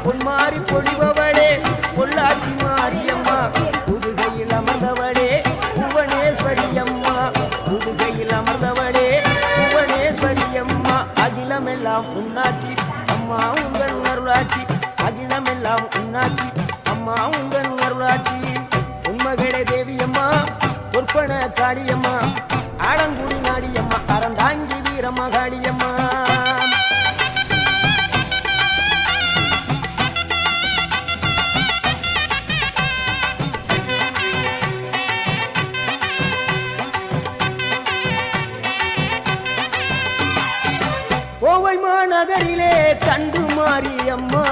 பொன்மாரி பொழிபவளே பொள்ளாச்சி மாரியம்மா புதுகையில் அமர்ந்தவளே புவனேஸ்வரி அம்மா புதுகையில் அமர்ந்தவளே புவனேஸ்வரி அம்மா அகிலமெல்லாம் உன்னாட்சி அம்மா உங்கள் அருளாட்சி அகிலமெல்லாம் உன்னாட்சி அம்மா உங்கள் அருளாட்சி உண்மகளே தேவியம்மா பொற்பன காளியம்மா ஆடங்குடி நாடியம்மா அறந்தாங்கி வீரம்மா காளியம்மா கோவை மாநகரிலே தண்டு மாரியம்மா